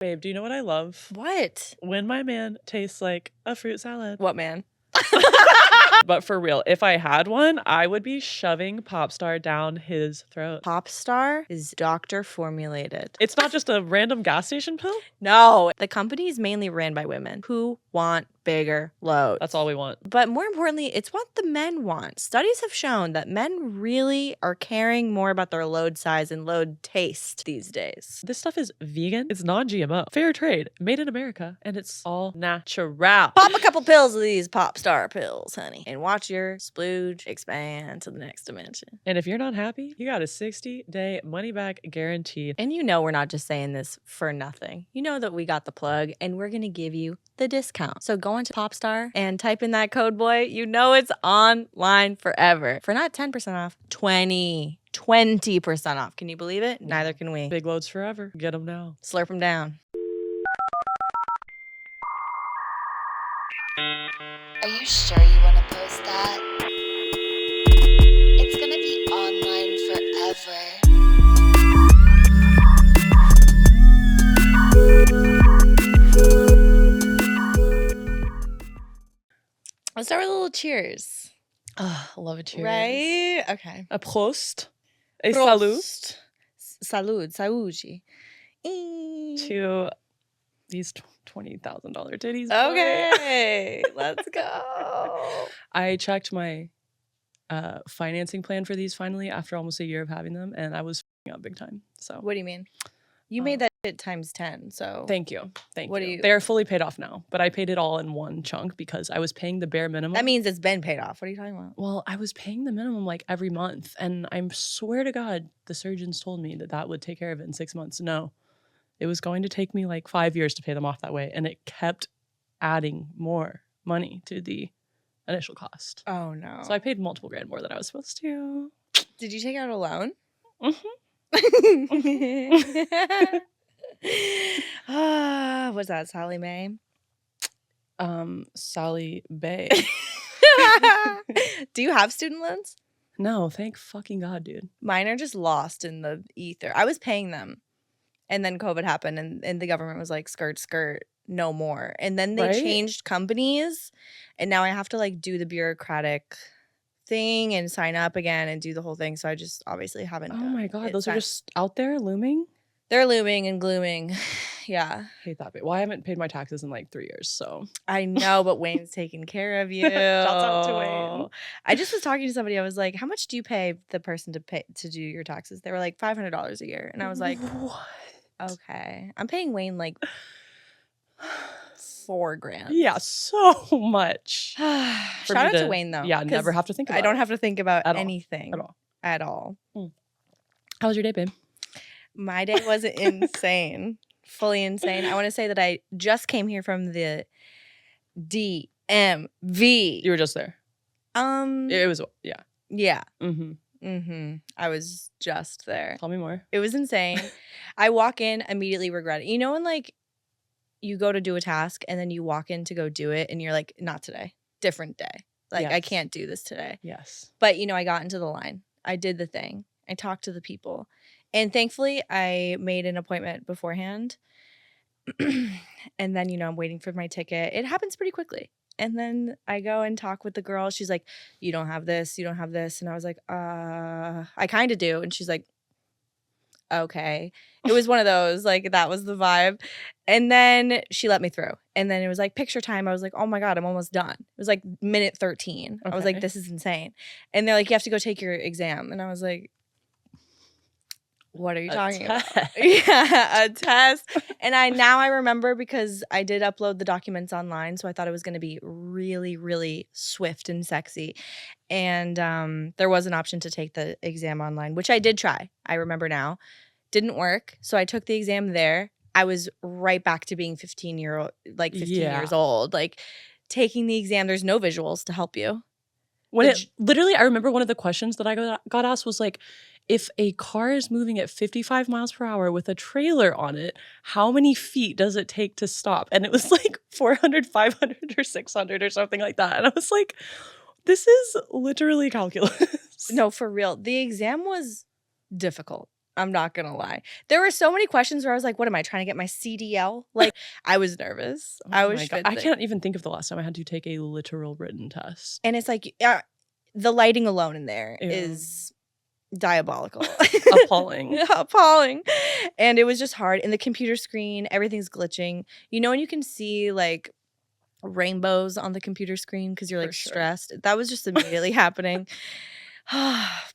Babe, do you know what I love? What? When my man tastes like a fruit salad. What man? But for real, if I had one, I would be shoving Popstar down his throat. Popstar is doctor formulated. It's not just a random gas station pill? No, the company is mainly ran by women who want bigger loads. That's all we want. But more importantly, it's what the men want. Studies have shown that men really are caring more about their load size and load taste these days. This stuff is vegan, it's non-GMO, fair trade, made in America, and it's all natural. Pop a couple pills of these Popstar pills, honey, and watch your splooge expand to the next dimension. And if you're not happy, you got a 60-day money-back guaranteed. And you know we're not just saying this for nothing. You know that we got the plug, and we're going to give you the discount. So go into Popstar and type in that code, boy. You know it's online forever. For not 10% off, 20% off. Can you believe it? Neither can we. Big loads forever. Get them now. Slurp them down. Are you sure you want to post that? It's gonna be online forever. Let's start with a little cheers. Oh, love a cheers. Right? Okay. A prost. A salut. Salud. Saúde. To these $20,000 titties. Okay. Let's go. I checked my financing plan for these finally after almost a year of having them, and I was f***ing up big time. So What do you mean? You made that shit times 10, so. thank you. Thank What you. do you- They are fully paid off now, but I paid it all in one chunk because I was paying the bare minimum. That means it's been paid off. What are you talking about? Well, I was paying the minimum like every month, and I swear to God, the surgeons told me that that would take care of it in 6 months. No, it was going to take me like 5 years to pay them off that way, and it kept adding more money to the initial cost. Oh, no. So I paid multiple grand more than I was supposed to. Did you take out a loan? What's that, Sally Mae? Sally Bay. Do you have student loans? No, thank fucking God, dude. Mine are just lost in the ether. I was paying them. And then COVID happened and the government was like, skirt, no more. And then they Right? changed companies. And now I have to like do the bureaucratic thing and sign up again and do the whole thing. So I just obviously haven't Oh done my God, it. those are just out there looming. They're looming and glooming. Yeah. Hate that bit. Well, I haven't paid my taxes in like 3 years, so. I know, but Wayne's taking care of you. Shouts out to Wayne. I just was talking to somebody. I was like, how much do you pay the person to do your taxes? They were like $500 a year. And I was like, what? okay. I'm paying Wayne like $4,000. Yeah, so much. For Shout me out to Wayne though. Yeah, 'cause never have to think about I don't it. have to think about At all. anything At all. at all. How was your day, babe? My day was insane. Fully insane. I want to say that I just came here from the DMV. You were just there. It was, yeah. Yeah. Mm-hmm. I was just there. Tell me more. It was insane. I walk in, immediately regret it. You know when like you go to do a task and then you walk in to go do it and you're like, not today. Different day. Like I Yes. can't do this today. Yes. But you know, I got into the line. I did the thing. I talked to the people. And thankfully I made an appointment beforehand. And then, you know, I'm waiting for my ticket. It happens pretty quickly. And then I go and talk with the girl. She's like, you don't have this. You don't have this. And I was like, I kind of do. And she's like, okay. It was one of those, like, that was the vibe. And then she let me through. And then it was like picture time. I was like, oh my God, I'm almost done. It was like minute 13. I was like, Okay. this is insane. And they're like, you have to go take your exam. And I was like, what are you talking about? Yeah, a test. And now I remember because I did upload the documents online. So I thought it was going to be really, really swift and sexy. And there was an option to take the exam online, which I did try. I remember now. Didn't work. So I took the exam there. I was right back to being 15 Yeah. years old. Like taking the exam, there's no visuals to help you. When it literally, I remember one of the questions that I got asked was like, if a car is moving at 55 miles per hour with a trailer on it, how many feet does it take to stop? And it was like 400, 500, or 600 or something like that. And I was like, this is literally calculus. No, for real. The exam was difficult. I'm not gonna lie. There were so many questions where I was like, what am I trying to get my CDL? Like, I was nervous. I was my God. I schwitzing. can't even think of the last time I had to take a literal written test. And it's like the lighting alone in there Ew. is diabolical. Appalling. Appalling. And it was just hard. And the computer screen, everything's glitching. You know when you can see like rainbows on the computer screen because you're For like sure. stressed? That was just immediately happening.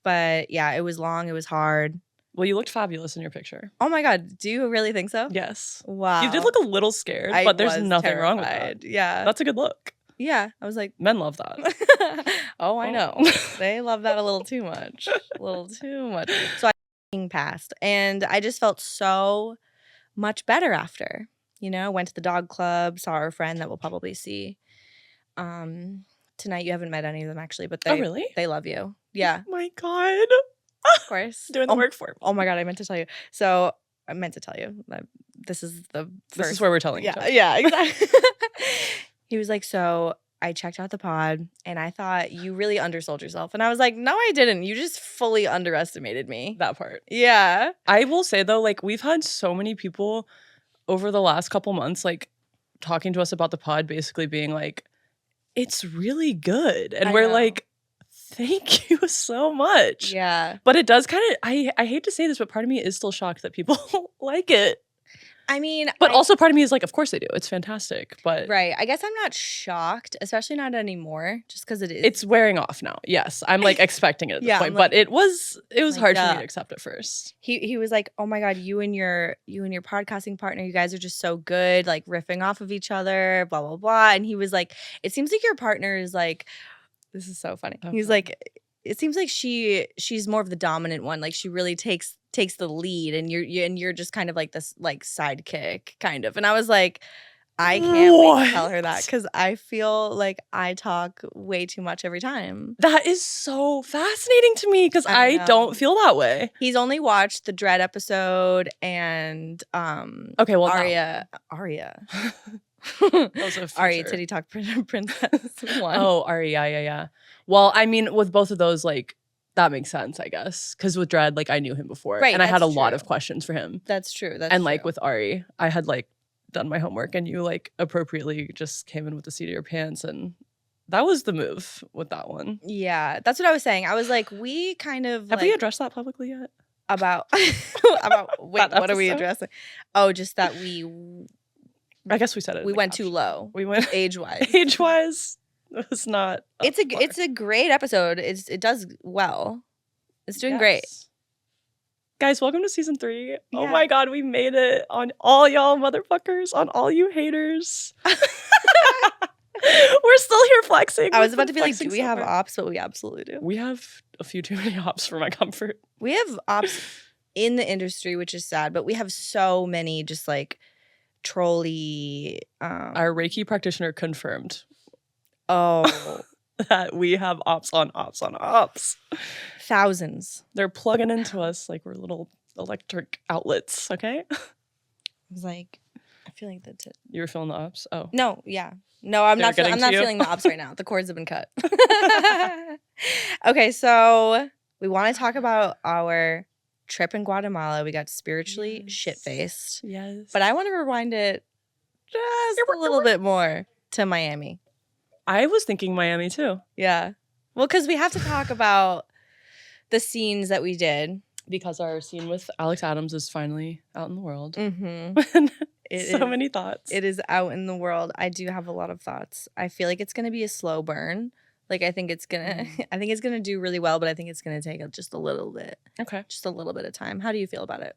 But yeah, it was long. It was hard. Well, you looked fabulous in your picture. Oh my God. Do you really think so? Yes. Wow. You did look a little scared, I but there's was nothing wrong with that. terrified. Yeah. That's a good look. Yeah. I was like, Men love that. oh, I Oh. know. They love that a little too much. A little too much. So I passed. And I just felt so much better after. You know, went to the dog club, saw our friend that we'll probably see. Tonight you haven't met any of them actually, but Oh, really? they love you. Yeah, Oh my God. of course. Doing the Oh, work for me. oh my God, I meant to tell you. So I meant to tell you that this is the first. This is where we're telling each Yeah, other. yeah, exactly. He was like, so I checked out the pod and I thought you really undersold yourself. And I was like, no, I didn't. You just fully underestimated me. That part. Yeah. I will say though, like we've had so many people over the last couple months, like talking to us about the pod, basically being like, it's really good. And I we're know. like, thank you so much. Yeah. But it does kind of, I hate to say this, but part of me is still shocked that people like it. I mean, But also part of me is like, of course they do. It's fantastic. But right. I guess I'm not shocked, especially not anymore, just because it is. it's wearing off now. Yes. I'm like expecting it at this Yeah, point. I'm like- But it was like, hard for me duh. to accept at first. He was like, oh my God, you and your podcasting partner, you guys are just so good, like riffing off of each other, blah, blah, blah. And he was like, it seems like your partner is like, this is so funny. He's Okay. like, it seems like she's more of the dominant one. Like she really takes the lead and you're just kind of like this like sidekick kind of. And I was like, I can't wait to tell her that What? because I feel like I talk way too much every time. That is so fascinating to me because I I know. don't feel that way. He's only watched the Dread episode and Okay, well, Aria. Those are Aria future. Titty Talk Princess one. Oh, Ari, yeah. Well, I mean, with both of those, like, that makes sense, I guess. Because with Dread, like, I knew him before. Right, And I had a that's lot true. of questions for him. That's true. That's And, like, true. with Ari, I had, like, done my homework. And you, like, appropriately just came in with the seat of your pants. And that was the move with that one. Yeah, that's what I was saying. I was like, we kind of Have like we addressed that publicly yet? about wait, That what are we episode? addressing? Oh, just that we I guess we said it. in we the went too caption. low We went age wise. age-wise. It was not. up It's a to par. it's a great episode. It does well. It's doing great. Yes. Guys, welcome to season 3. Oh Yeah. my God, we made it on all y'all motherfuckers, on all you haters. We're still here flexing. I was We've about been to be like, flexing do we so have hard. ops? But we absolutely do. We have a few too many hops for my comfort. We have ops in the industry, which is sad, but we have so many just like trolly. Our Reiki practitioner confirmed Oh, that we have ops on ops on ops. thousands. They're plugging into us like we're little electric outlets, okay? I was like, I feel like that's it. You were feeling the ops? Oh. No, yeah. No, I'm They're not. getting I'm to not you? feeling the ops right now. The cords have been cut. Okay, so we want to talk about our trip in Guatemala. We got spiritually Yes. shit faced, Yes. but I want to rewind it just a little bit more to Miami. I was thinking Miami too. Yeah. Well, because we have to talk about the scenes that we did. Because our scene with Alex Adams is finally out in the world. Mm-hmm. So many thoughts. It is out in the world. I do have a lot of thoughts. I feel like it's gonna be a slow burn. Like I think it's gonna I think it's gonna do really well, but I think it's gonna take just a little bit of time. How do you feel about it?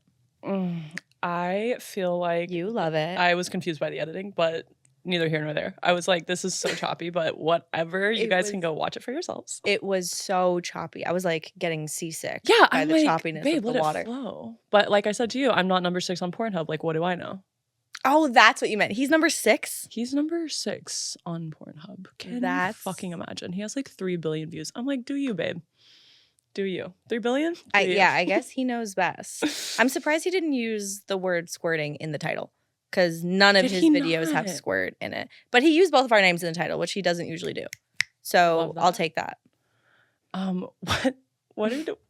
I feel like You love it. I was confused by the editing, but neither here nor there. I was like, this is so choppy, but whatever. You It guys can was- go watch it for yourselves. It was so choppy. I was like getting seasick. Yeah, by I'm the like, choppiness babe, of the let water. it flow. But like I said to you, I'm not number 6 on Pornhub. Like, what do I know? Oh, that's what you meant. He's number 6. He's number 6 on Pornhub. Can you That's- fucking imagine? He has like 3 billion views. I'm like, do you, babe? Do you? 3 billion? Do you? Yeah, I guess he knows best. I'm surprised he didn't use the word squirting in the title because none of Did his he videos have not? squirt in it. But he used both of our names in the title, which he doesn't usually do. So Love I'll that. take that.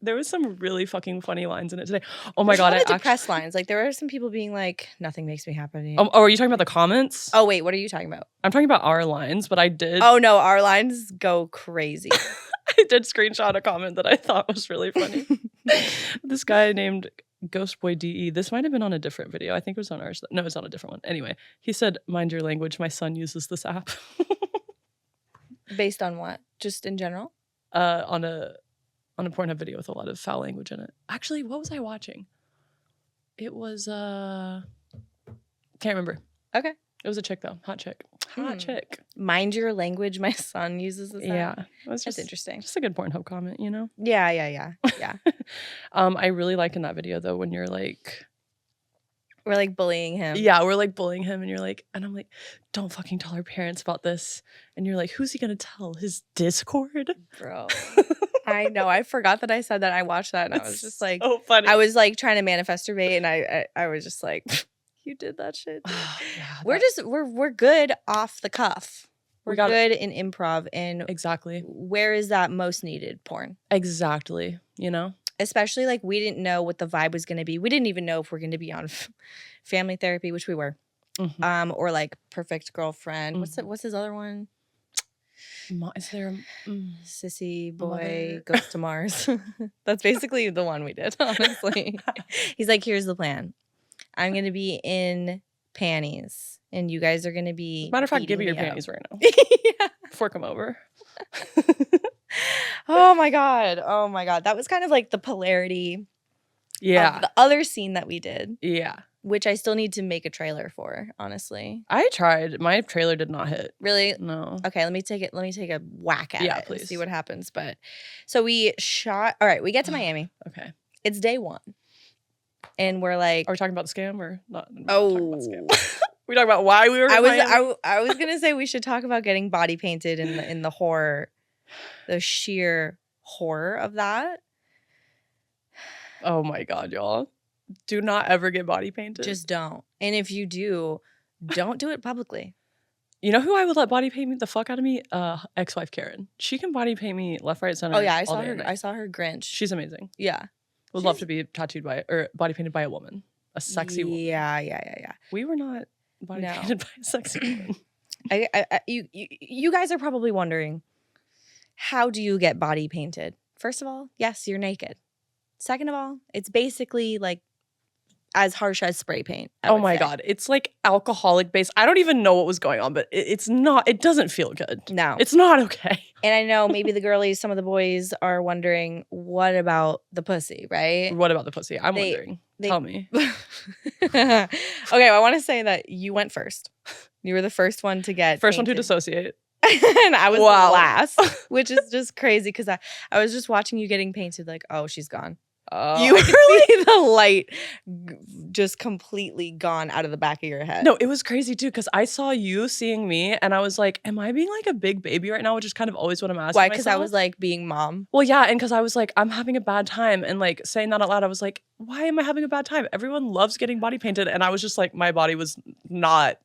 There was some really fucking funny lines in it today. Oh my There's god, a lot of I depressed lines. Like there were some people being like, "Nothing makes me happy." Oh, are you talking about the comments? Oh wait, what are you talking about? I'm talking about our lines, but I did. Oh no, our lines go crazy. I did screenshot a comment that I thought was really funny. This guy named Ghostboy DE. This might have been on a different video. I think it was on ours. No, it's on a different one. Anyway, he said, "Mind your language. My son uses this app." Based on what? Just in general? On a Pornhub video with a lot of foul language in it. Actually, what was I watching? It was can't remember. Okay. It was a chick though. Hot chick. Hot chick. Mind your language. My son uses this app. Yeah. It was That's interesting. Just a good Pornhub comment, you know? Yeah. I really like in that video though when you're like, We're like bullying him. yeah, we're like bullying him and you're like, and I'm like, don't fucking tell our parents about this. And you're like, who's he gonna tell? His Discord? Bro. I know. I forgot that I said that. I watched that and I was just like, so funny. I was like trying to masturbate and I was just like, you did that shit. We're good off the cuff. We're good in improv and exactly. Where is that most needed? Porn. Exactly. You know? Especially like we didn't know what the vibe was going to be. We didn't even know if we're going to be on family therapy, which we were. Mm-hmm. Or like Perfect Girlfriend. Mm-hmm. What's his other one? Is there Sissy Boy Goes to Mars? That's basically the one we did, honestly. He's like, here's the plan. I'm going to be in panties and you guys are going to be matter of fact, give me your panties right now. Yeah. Before I come over. Oh my god. That was kind of like the polarity of the other scene that we did. Yeah. Which I still need to make a trailer for, honestly. I tried. My trailer did not hit. Really? No. Okay, let me take a whack at it. Please. And see what happens. But so we shot. All right, we get to Miami. Okay. It's day 1. And we're like, are we talking about the scam or not? Oh. We talking about why we were I was going to say we should talk about getting body painted in the horror, the sheer horror of that. Oh my god, y'all. Do not ever get body painted. Just don't. And if you do, don't do it publicly. You know who I would let body paint me the fuck out of me? Ex-wife Karen. She can body paint me left, right, center. Oh yeah, I saw her Grinch. She's amazing. Yeah. Would love to be tattooed by or body painted by a woman. A sexy woman. Yeah. We were not body painted by a sexy woman. You guys are probably wondering, how do you get body painted? First of all, yes, you're naked. Second of all, it's basically like as harsh as spray paint. Oh my god, it's like alcoholic based. I don't even know what was going on, but it's not. It doesn't feel good. No, it's not okay. And I know maybe the girlies, some of the boys are wondering, what about the pussy, right? What about the pussy? I'm wondering. Tell me. Okay, well, I want to say that you went first. You were the first one to get first one to dissociate. And I was the last, which is just crazy because I was just watching you getting painted like, oh, she's gone. You were see the light just completely gone out of the back of your head. No, it was crazy too because I saw you seeing me and I was like, am I being like a big baby right now? Which is kind of always what I'm asking Why? Because I was like being mom. Well, yeah, and because I was like, I'm having a bad time. And like saying that out loud, I was like, why am I having a bad time? Everyone loves getting body painted. And I was just like, my body was not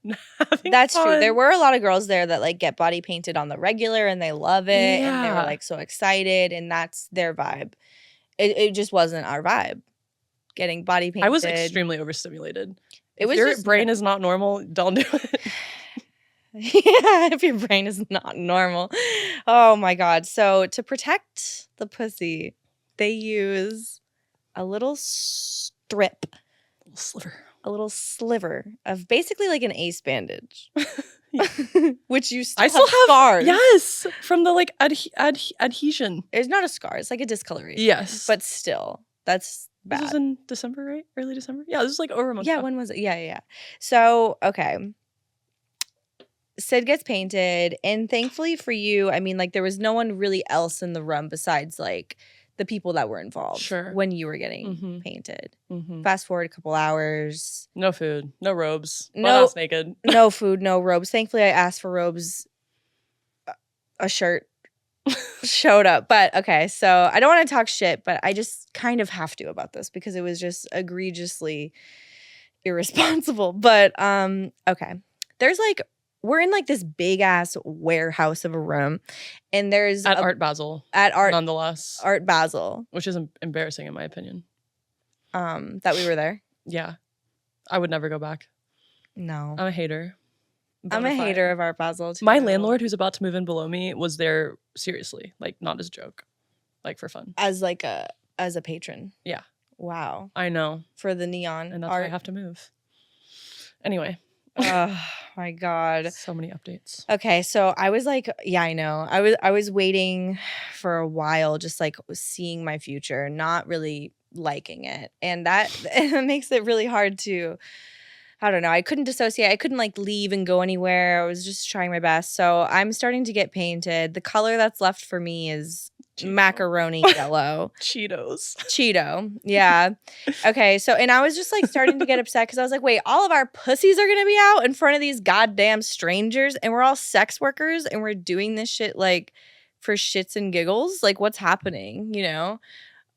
having That's fun. true. There were a lot of girls there that like get body painted on the regular and they love it. Yeah. And they were like so excited and that's their vibe. It just wasn't our vibe. Getting body painted. I was extremely overstimulated. If your brain is not normal, don't do it. Yeah, if your brain is not normal. Oh my god. So to protect the pussy, they use a little strip. A little sliver of basically like an ace bandage. Which you still have scars. Yes, from the like adhesion. It's not a scar. It's like a discoloration. Yes. But still, that's bad. This was in December, right? Early December? Yeah, this was like over a month ago. When was it? Yeah. So, okay. Sid gets painted. And thankfully for you, I mean, like there was no one really else in the room besides like the people that were involved when you were getting painted. Fast forward a couple hours. No food, no robes, butt-ass naked. No food, no robes. Thankfully, I asked for robes. A shirt showed up. But okay, so I don't want to talk shit, but I just kind of have to about this because it was just egregiously irresponsible. But okay, there's like we're in like this big ass warehouse of a room, and there's At Art Basel, nonetheless. Art Basel, which is embarrassing in my opinion. That we were there. Yeah. I would never go back. No. I'm a hater. I'm a hater of Art Basel too. My landlord, who's about to move in below me, was there seriously, like not as a joke, like for fun. As a patron. Yeah. Wow. I know. For the neon and that's art. why I have to move. Anyway. Oh my God. So many updates. Okay, so I was like, yeah, I know. I was waiting for a while, just like seeing my future, not really liking it. And that makes it really hard to, I don't know. I couldn't dissociate. I couldn't like leave and go anywhere. I was just trying my best. So I'm starting to get painted. The color that's left for me is macaroni yellow. Cheeto. Yeah. Okay. So, and I was just like starting to get upset because I was like, wait, all of our pussies are going to be out in front of these goddamn strangers and we're all sex workers and we're doing this shit like for shits and giggles. Like, what's happening? You know?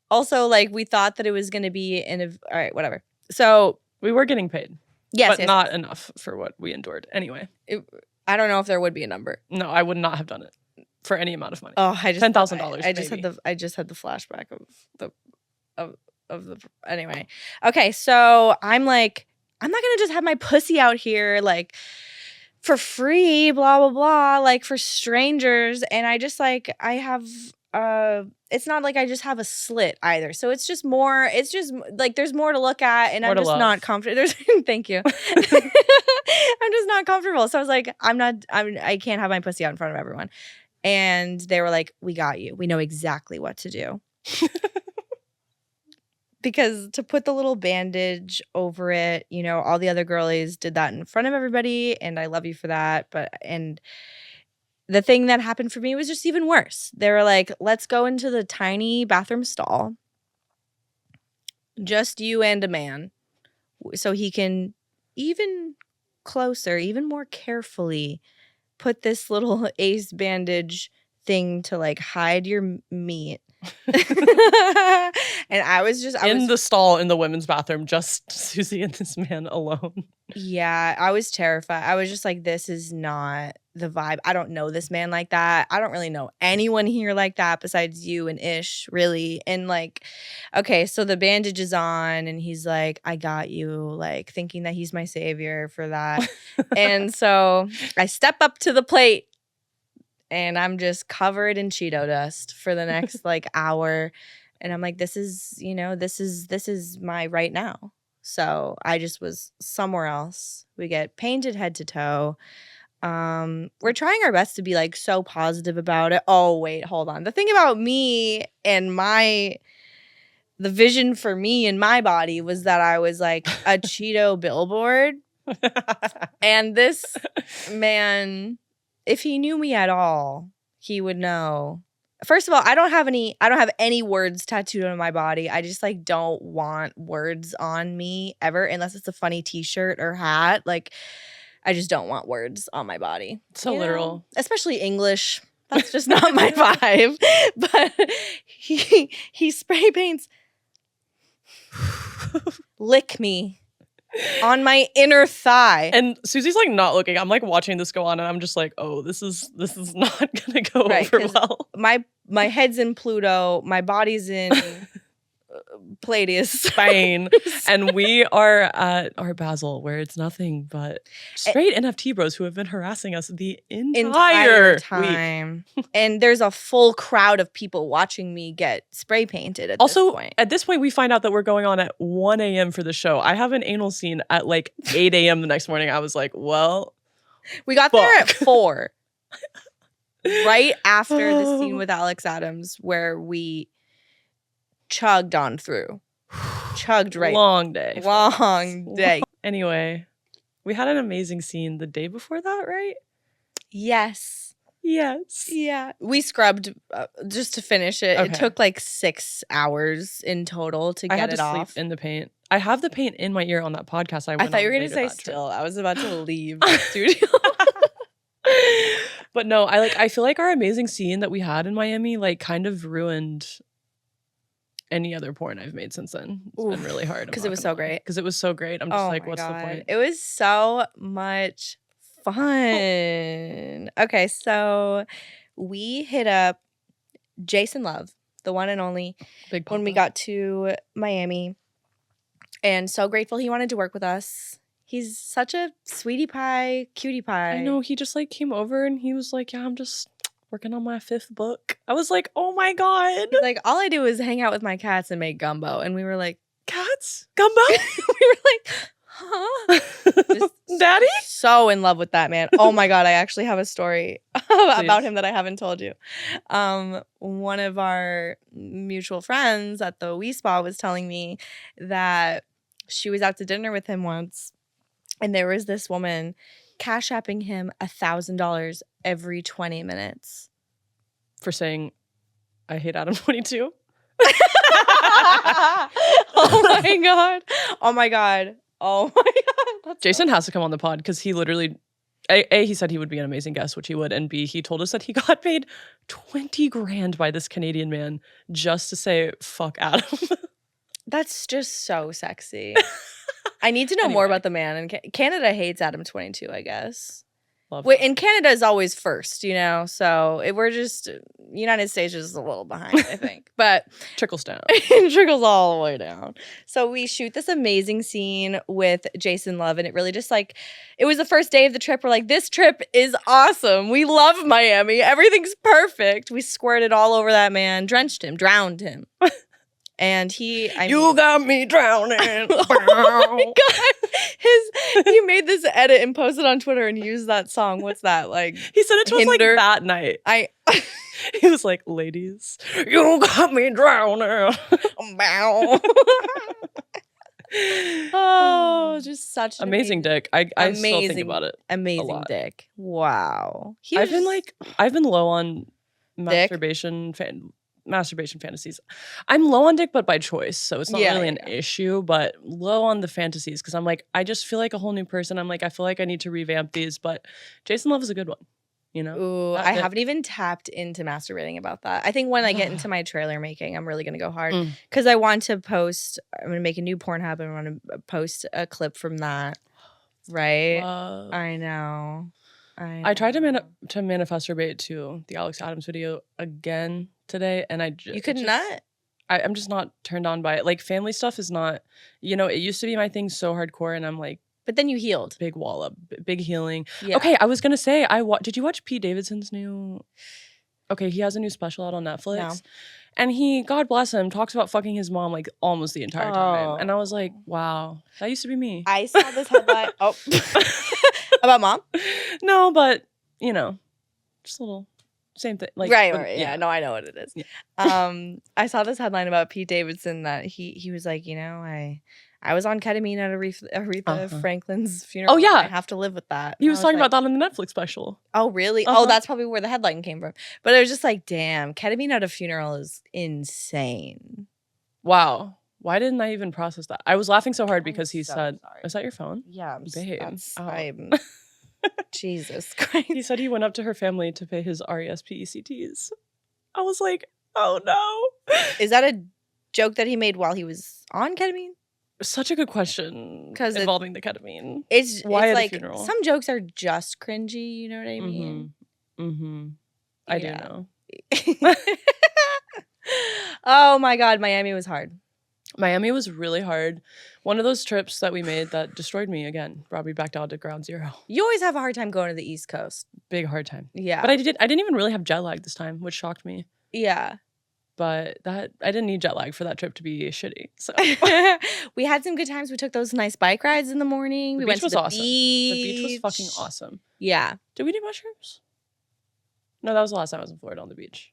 Also, like, we thought that it was going to be all right, whatever. So we were getting paid. Yes. But not enough for what we endured. Anyway. I don't know if there would be a number. No, I would not have done it. For any amount of money. Oh, I just $10,000. I just had the flashback of the anyway. Okay, so I'm like, I'm not gonna just have my pussy out here like for free, blah blah blah, like for strangers. And I just like I have it's not like I just have a slit either. So it's just like there's more to look at, and I'm just not comfortable. Thank you. I'm just not comfortable. So I was like, I can't have my pussy out in front of everyone. And they were like, we got you. We know exactly what to do. Because to put the little bandage over it, you know, all the other girlies did that in front of everybody. And I love you for that. And the thing that happened for me was just even worse. They were like, let's go into the tiny bathroom stall. Just you and a man. So he can even closer, even more carefully put this little ace bandage thing to like hide your meat. And I was the stall in the women's bathroom, just Susie and this man alone. Yeah, I was terrified. I was just like, this is not the vibe. I don't know this man like that. I don't really know anyone here like that besides you and Ish, really. And like, okay, so the bandage is on and he's like, I got you, like thinking that he's my savior for that. And so I step up to the plate and I'm just covered in Cheeto dust for the next like hour. And I'm like, this is my right now. So I just was somewhere else. We get painted head to toe. We're trying our best to be like so positive about it. Oh, wait, hold on. The thing about me and the vision for me and my body was that I was like a Cheeto billboard. And this man, if he knew me at all, he would know. First of all, I don't have any words tattooed on my body. I just like don't want words on me ever unless it's a funny t-shirt or hat. Like I just don't want words on my body. So literal. Especially English. That's just not my vibe. But he spray paints lick me on my inner thigh. And Susie's like not looking. I'm like watching this go on and I'm just like, oh, this is not gonna go over well. My head's in Pluto, my body's in Palladius, Spain, and we are at Art Basel, where it's nothing but straight NFT bros who have been harassing us the entire time. And there's a full crowd of people watching me get spray painted at this point. At this point, we find out that we're going on at 1 a.m. for the show. I have an anal scene at like 8 a.m. the next morning. I was like, well, we got there at 4. Right after the scene with Alex Adams where we chugged on through. Chugged right. Long day. Long day. Anyway, we had an amazing scene the day before that, right? Yes. Yeah. We scrubbed just to finish it. Okay. It took like 6 hours in total to get it off. I had to sleep in the paint. I have the paint in my ear on that podcast. I thought you were going to say still. I was about to leave the studio. But no, I feel like our amazing scene that we had in Miami like kind of ruined any other porn I've made since then. It's been really hard. Because it was so great. Because it was so great. I'm just like, what's the point? It was so much fun. Okay, so we hit up Jason Love, the one and only, Big when we Papa. got to Miami. And so grateful he wanted to work with us. He's such a sweetie pie, cutie pie. I know, he just like came over and he was like, yeah, I'm just working on my 5th book. I was like, oh my God. He's like, all I do is hang out with my cats and make gumbo. And we were like, Cats? Gumbo? we were like, huh? Just Daddy? so in love with that man. Oh my God, I actually have a story about him that I haven't told you. One of our mutual friends at the Wee Spa was telling me that she was out to dinner with him once, and there was this woman cash apping him $1,000 every 20 minutes. For saying, I hate Adam 22. Oh my God. Oh my God. Oh my God. That's Jason has to come on the pod because he literally, A, he said he would be an amazing guest, which he would, and B, he told us that he got paid 20 grand by this Canadian man just to say, fuck Adam. That's just so sexy. I need to know more Anyway. about the man. And Canada hates Adam 22, I guess. Love Wait, that. and Canada is always first, you know? So we're just, United States is a little behind, I think. But Trickles down. it trickles all the way down. So we shoot this amazing scene with Jason Love, and it really just like, it was the first day of the trip. We're like, this trip is awesome. We love Miami. Everything's perfect. We squirted all over that man, drenched him, drowned him. And he, got me drowning. oh my God. He made this edit and posted on Twitter and used that song. What's that? Like, He said it to us like Hinder. that night. I, He was like, ladies, you got me drowning. oh, just such an Amazing dick. I still think amazing- about it. amazing lot. dick. Wow. I've been low on masturbation fantasies. I'm low on dick, but by choice, so it's not Yeah, really yeah, an yeah. issue, but low on the fantasies because I'm like, I just feel like a whole new person. I'm like, I feel like I need to revamp these, but Jason Love is a good one, you know? Ooh, That I dick. haven't even tapped into masturbating about that. I think when I get into my trailer making, I'm really going to go hard Mm. because I want to post, I'm going to make a new Pornhub and I want to post a clip from that. Right? Love. I know. I tried to manifesturbate to the Alex Adams video again today, and You could not? I'm just not turned on by it. Like, family stuff is not, it used to be my thing so hardcore, and I'm like, But then you healed. big wall up, big healing. Yeah. Okay, I was gonna say, did you watch Pete Davidson's new? Okay, he has a new special out on Netflix, No. and he, God bless him, talks about fucking his mom like almost the entire time, and I was like, Oh. wow, that used to be me. I saw this headline. Oh. About mom? No, but just a little same thing. Like, right. but, Yeah. No, I know what it is. Yeah. I saw this headline about Pete Davidson that he was like, I was on ketamine at Aretha Franklin's funeral. Oh, yeah. I have to live with that. He And was I talking like, about that in the Netflix special. Oh, really? Uh-huh. Oh, that's probably where the headline came from. But it was just like, damn, ketamine at a funeral is insane. Wow. Why didn't I even process that? I was laughing so hard I'm because he so said, sorry. is that your phone? Yeah, Babe. Oh. I'm Jesus Christ. He said he went up to her family to pay his RESPECTs. I was like, oh no. Is that a joke that he made while he was on ketamine? Such a good question 'Cause it- involving the ketamine. It's Why it's at a like funeral? some jokes are just cringy, you know what I mean? Mm-hmm. I do Yeah. know. Oh my God, Miami was hard. Miami was really hard. One of those trips that we made that destroyed me again, brought me back down to ground zero. You always have a hard time going to the East Coast. Big hard time. Yeah. But I didn't even really have jet lag this time, which shocked me. Yeah. But I didn't need jet lag for that trip to be shitty. So We had some good times. We took those nice bike rides in the morning. The We went beach to was the awesome. beach. The beach was fucking awesome. Yeah. Did we do mushrooms? No, that was the last time I was in Florida on the beach.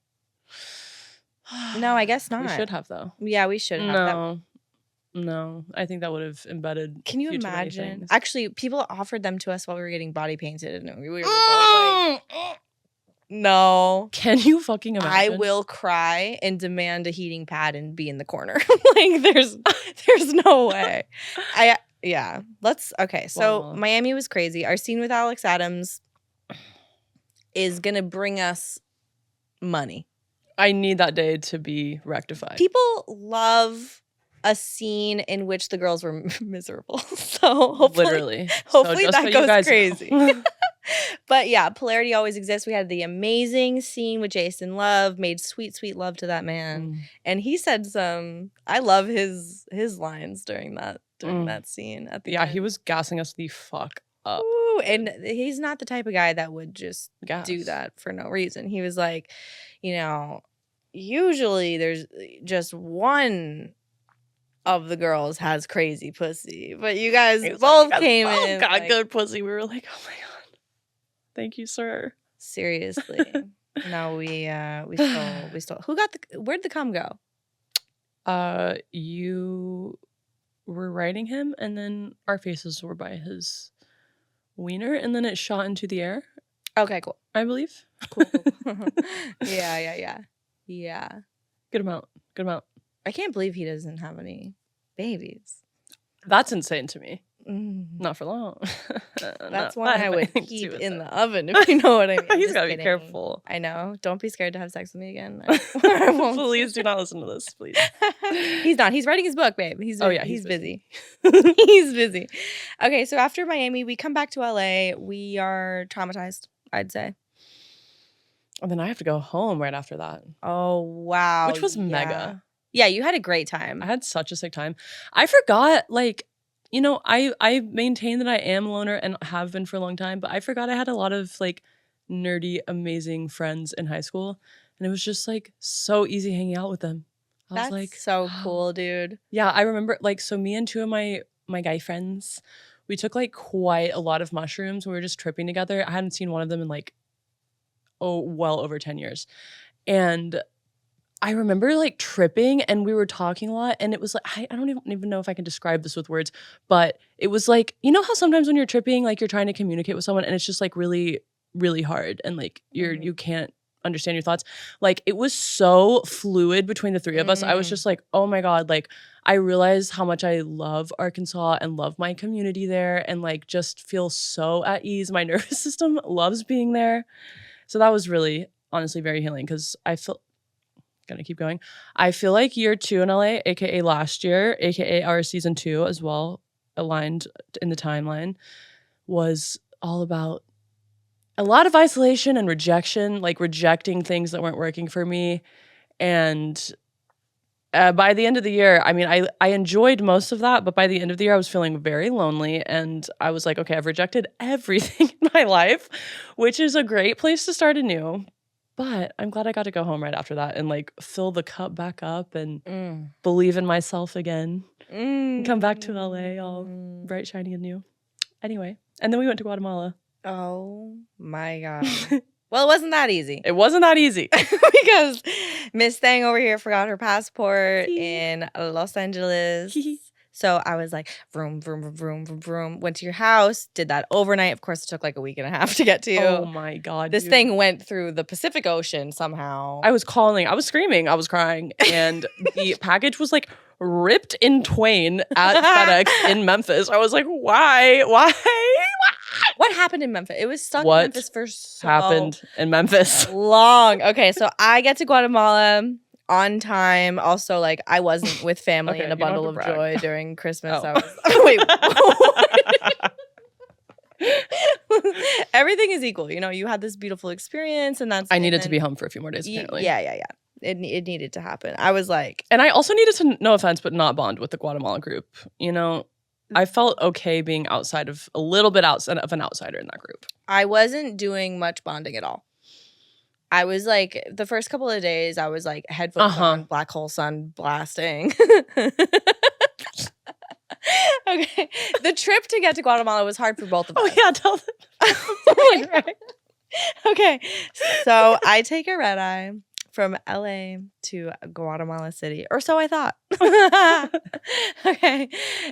No, I guess not. We should have though. Yeah, we should have. That. No. I think that would have embedded. Can you few too many imagine? things. Actually, people offered them to us while we were getting body painted, and we were both like, no. Can you fucking imagine? I will cry and demand a heating pad and be in the corner. Like there's no way. Okay. So Wow. Miami was crazy. Our scene with Alex Adams is gonna bring us money. I need that day to be rectified. People love a scene in which the girls were miserable. So hopefully Literally. hopefully just that so you goes guys know. crazy. But yeah, polarity always exists. We had the amazing scene with Jason Love, made sweet, sweet love to that man. And he said I love his lines during that scene at the end. he was gassing us the fuck up. Ooh, and he's not the type of guy that would just Gas. do that for no reason. He was like, usually there's just one of the girls has crazy pussy, but you guys both came in. Got like, good pussy. We were like, oh my god, thank you, sir. Seriously. No, we stole. Where'd the cum go? You were riding him, and then our faces were by his wiener, and then it shot into the air. Okay, cool. I believe. Cool. Yeah. Good amount. I can't believe he doesn't have any babies. That's insane to me. Not for long. That's one I would keep in the oven, if you know what I mean. He's got to be careful. I know. Don't be scared to have sex with me again. Please do not listen to this, please. He's not. He's writing his book, babe. He's busy. He's busy. Okay, so after Miami, we come back to LA. We are traumatized, I'd say. And then I have to go home right after that. Oh, wow. Which was mega. Yeah, you had a great time. I had such a sick time. I forgot, I maintain that I am a loner and have been for a long time, but I forgot I had a lot of, nerdy, amazing friends in high school. And it was just, so easy hanging out with them. I was so cool, dude. Yeah, I remember, so me and two of my guy friends, we took, quite a lot of mushrooms. We were just tripping together. I hadn't seen one of them in, well over 10 years. And I remember tripping, and we were talking a lot, and it was I don't even know if I can describe this with words, but it was how sometimes when you're tripping, you're trying to communicate with someone and it's just really, really hard, and you can't understand your thoughts. It was so fluid between the three of us. I was just oh my god, I realized how much I love Arkansas and love my community there, and just feel so at ease. My nervous system loves being there. So that was really, honestly, very healing, because I feel, gonna keep going, I feel like year 2 in LA, aka last year, aka our season 2 as well, aligned in the timeline, was all about a lot of isolation and rejection, rejecting things that weren't working for me. And by the end of the year, I enjoyed most of that, but by the end of the year, I was feeling very lonely, and I was like, okay, I've rejected everything in my life, which is a great place to start anew. But I'm glad I got to go home right after that and fill the cup back up and believe in myself again. And come back to LA all bright, shiny, and new. Anyway, and then we went to Guatemala. Oh my god. Well, it wasn't that easy. It wasn't that easy. Because Miss Thang over here forgot her passport in Los Angeles. So I was like, vroom, vroom, vroom, vroom, vroom, vroom. Went to your house, did that overnight. Of course, it took a week and a half to get to you. Oh my god. This thing went through the Pacific Ocean somehow. I was calling, I was screaming, I was crying. And the package was ripped in twain at FedEx in Memphis. I was like, why? What happened in Memphis? It was stuck in Memphis for so happened in Memphis long. Okay, so I get to Guatemala on time. Also, I wasn't with family in a bundle of joy during Christmas. Oh. I was wait. Everything is equal. You had this beautiful experience, and that's. I needed to be home for a few more days, apparently. Yeah. It needed to happen. I was like, and I also needed to, no offense, but not bond with the Guatemala group. I felt okay being a little bit outside of an outsider in that group. I wasn't doing much bonding at all. I was the first couple of days, I was headphones on, black hole sun blasting. Okay. The trip to get to Guatemala was hard for both of us. Oh, yeah, tell them. Right. Okay. So I take a red eye from LA to Guatemala City, or so I thought. Okay.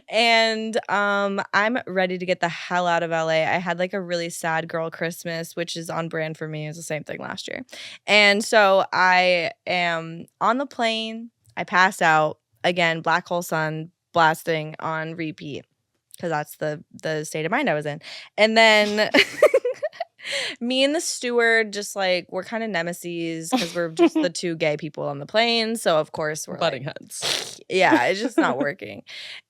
And I'm ready to get the hell out of LA. I had a really sad girl Christmas, which is on brand for me. It was the same thing last year. And so I am on the plane. I pass out. Again, black hole sun blasting on repeat, because that's the state of mind I was in. And then me and the steward just we're kind of nemesis, because we're just the two gay people on the plane. So of course we're butting heads. Yeah, it's just not working.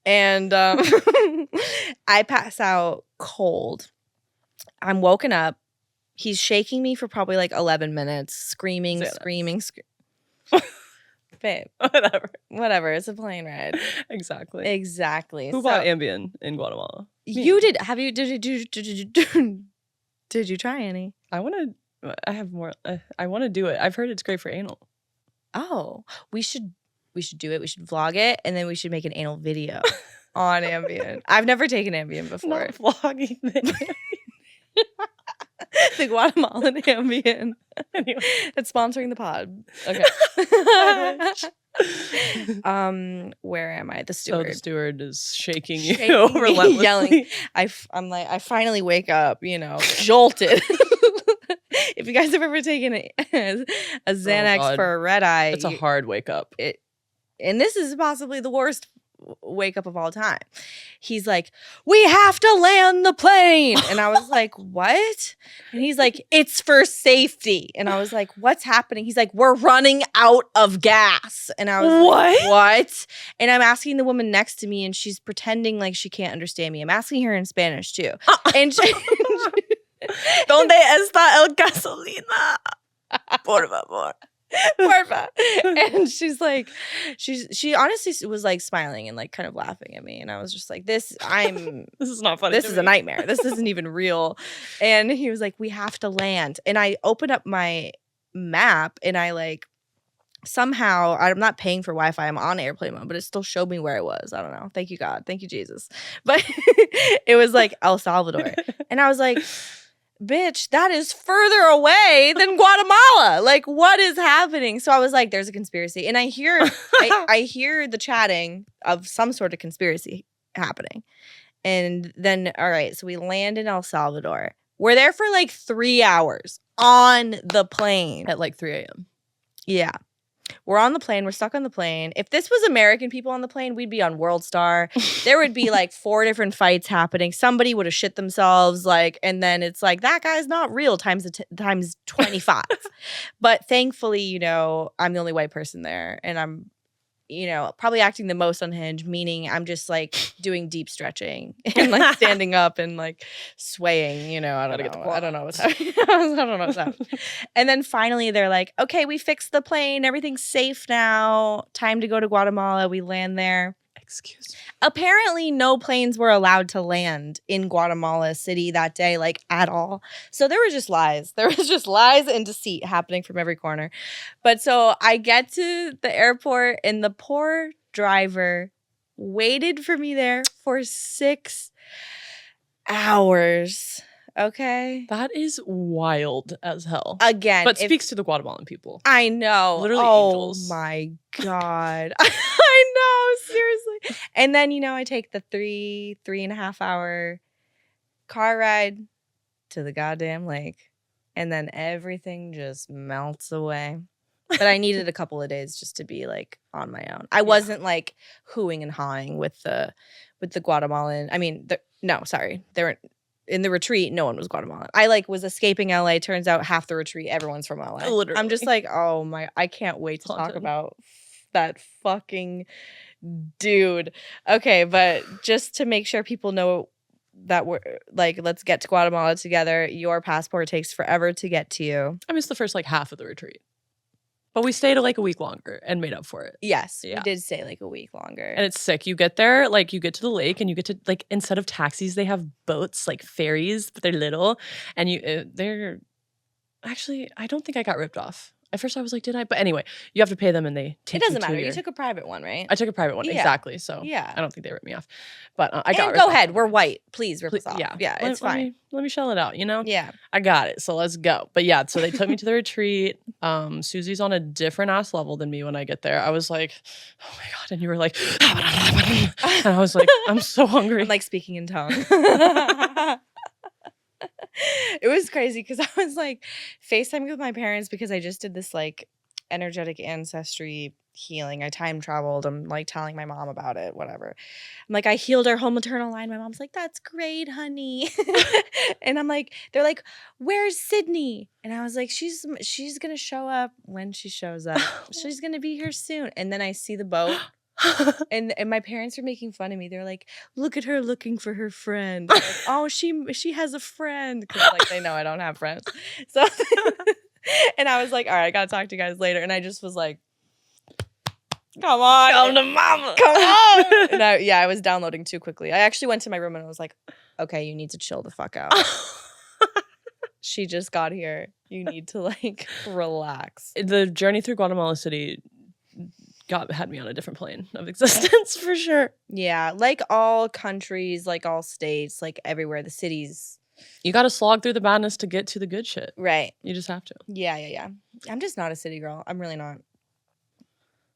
And I pass out cold. I'm woken up He's shaking me for probably like 11 minutes, screaming. Babe, whatever. It's a plane ride. Exactly. Who bought Ambien in Guatemala? You did. Have you? Did you try any? I want to do it. I've heard it's great for anal. Oh, we should do it. We should vlog it, and then we should make an anal video on Ambien. I've never taken Ambien before. Not vlogging the the Guatemalan Ambien. Anyway, it's sponsoring the pod. Okay. Where am I? The steward. So the steward is shaking you relentlessly, yelling. I'm like, I finally wake up, jolted. If you guys have ever taken a Xanax for a red eye, it's a hard wake up. And this is possibly the worst wake up of all time. He's like, we have to land the plane. And I was like, what? And he's like, it's for safety. And I was like, what's happening? He's like, we're running out of gas. And I was like, what? And I'm asking the woman next to me, and she's pretending like she can't understand me. I'm asking her in Spanish too. And she, ¿Dónde está el gasolina? Por favor. Porfa. And she's like, she honestly was like smiling and like kind of laughing at me. And I was just like, this is not funny. This is a nightmare. This isn't even real. And he was like, we have to land. And I opened up my map, and I like, somehow, I'm not paying for Wi-Fi. I'm on airplane mode, but it still showed me where it was. I don't know. Thank you, God. Thank you, Jesus. But it was like El Salvador. And I was like, bitch, that is further away than Guatemala. Like, what is happening? So I was like, there's a conspiracy. And I hear the chatting of some sort of conspiracy happening. And then, all right, so we land in El Salvador. We're there for like 3 hours on the plane. At like 3 a.m. Yeah. We're on the plane. We're stuck on the plane. If this was American people on the plane, we'd be on World Star. There would be like 4 different fights happening. Somebody would have shit themselves. Like, and then it's like, that guy's not real times 25. But thankfully, I'm the only white person there. And I'm, probably acting the most unhinged, meaning I'm just like doing deep stretching and like standing up and like swaying, I don't know what's happening. I don't know what's happening. And then finally they're like, okay, we fixed the plane. Everything's safe now. Time to go to Guatemala. We land there. Excuse me. Apparently no planes were allowed to land in Guatemala City that day, like at all. So there were just lies. There was just lies and deceit happening from every corner. But so I get to the airport, and the poor driver waited for me there for 6 hours. Okay. That is wild as hell. Again. But speaks to the Guatemalan people. I know. Literally angels. Oh my God. I know. Seriously. And then, I take the 3.5 hour car ride to the goddamn lake. And then everything just melts away. But I needed a couple of days just to be like on my own. I wasn't like hooing and hawing with the Guatemalan. I mean, no, sorry. They weren't. In the retreat, no one was Guatemalan. I like was escaping LA. Turns out half the retreat, everyone's from LA. Literally. I'm just like, oh my, I can't wait to talk about that fucking dude. Okay, but just to make sure people know that we're like, let's get to Guatemala together. Your passport takes forever to get to you. I missed the first like half of the retreat. But we stayed like a week longer and made up for it. Yes, we did stay like a week longer. And it's sick. You get there, like you get to the lake, and you get to like, instead of taxis, they have boats, like ferries, but they're little. And they're actually, I don't think I got ripped off. At first I was like, did I? But anyway, you have to pay them, and they take it doesn't you to matter. You took a private one, right? I took a private one, exactly. So yeah. I don't think they ripped me off. But I got ripped go off. ahead. We're white. Please rip us off. Yeah, it's fine. Let me shell it out, Yeah. I got it. So let's go. But yeah, so they took me to the retreat. Susie's on a different ass level than me when I get there. I was like, oh my God. And you were like, and I was like, I'm so hungry. I'm like speaking in tongue. It was crazy because I was like FaceTiming with my parents because I just did this like energetic ancestry healing. I time traveled. I'm like telling my mom about it, whatever. I'm like, I healed our whole maternal line. My mom's like, that's great, honey. And I'm like, they're like, where's Sydney? And I was like, she's gonna show up when she shows up. She's gonna be here soon. And then I see the boat And my parents were making fun of me. They're like, "Look at her looking for her friend." I'm like, oh, she has a friend, because like they know I don't have friends. So, and I was like, "All right, I gotta talk to you guys later." And I just was like, "Come on, Come to mama. come on!" And I was downloading too quickly. I actually went to my room and I was like, "Okay, you need to chill the fuck out. She just got here. You need to like relax." The journey through Guatemala City had me on a different plane of existence for sure. Yeah, like all countries, like all states, like everywhere, the cities. You got to slog through the madness to get to the good shit. Right. You just have to. Yeah. I'm just not a city girl. I'm really not.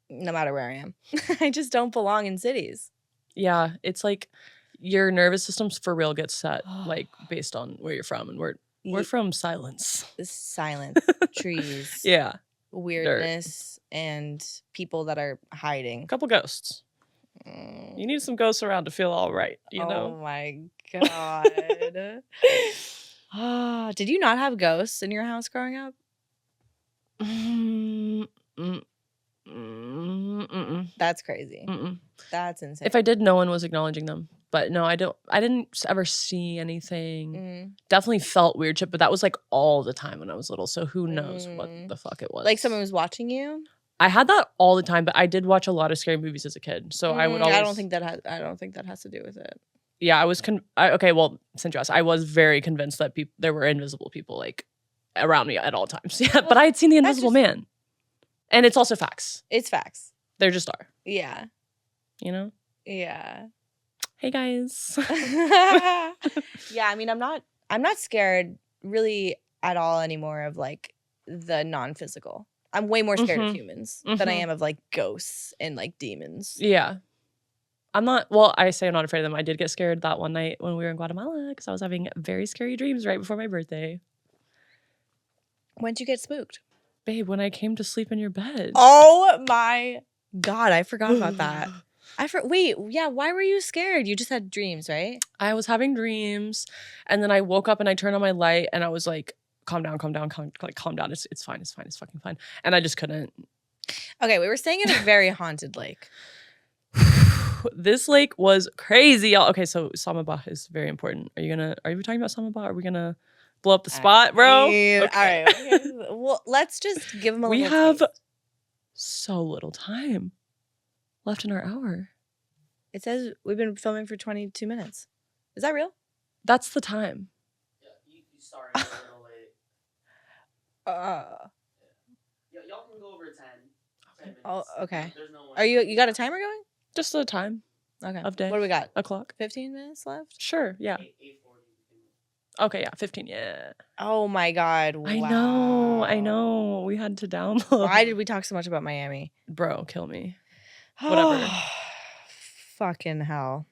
No matter where I am. I just don't belong in cities. Yeah, it's like your nervous system's for real gets set like based on where you're from, and we're from silence. Silence, trees, Yeah. weirdness, and people that are hiding. A couple ghosts. You need some ghosts around to feel all right, you know? Oh my god. Did you not have ghosts in your house growing up? That's crazy. That's insane. If I did, no one was acknowledging them. But no, I didn't ever see anything. Definitely felt weird shit, but that was like all the time when I was little. So who knows what the fuck it was. Like someone was watching you? I had that all the time, but I did watch a lot of scary movies as a kid. So I would always. I don't think that has to do with it. Yeah, I was okay, well, since you asked, I was very convinced that there were invisible people like around me at all times. Yeah, but I had seen the Invisible Man. And it's also facts. It's facts. There just are. Yeah. You know? Yeah. Hey guys. Yeah, I mean, I'm not scared really at all anymore of like the non-physical. I'm way more scared of humans than I am of like ghosts and like demons. Yeah. I say I'm not afraid of them. I did get scared that one night when we were in Guatemala because I was having very scary dreams right before my birthday. When'd you get spooked? Babe, when I came to sleep in your bed. Oh my God, I forgot about that. Wait, yeah, why were you scared? You just had dreams, right? I was having dreams, and then I woke up and I turned on my light and I was like, calm down. Calm down. It's fine. It's fucking fine. And I just couldn't. Okay, we were staying at a very haunted lake. This lake was crazy, y'all. Okay, so Samaba is very important. Are you talking about Samaba? Are we gonna blow up the spot, bro? Okay. All right. Okay. Well, let's just give them a little We have taste. so little time left in our hour. It says we've been filming for 22 minutes. Is that real? That's the time. Yeah, you started a little late. Y'all can go over 10 minutes. Oh, okay. There's no one. Are you got a timer going? Just the time Okay. of day. What do we got? O'clock. 15 minutes left? Sure, yeah. 8:40. Okay, yeah, 15, yeah. Oh my God. I Wow. know. We had to download. Why did we talk so much about Miami? Bro, kill me. Whatever. Fucking hell.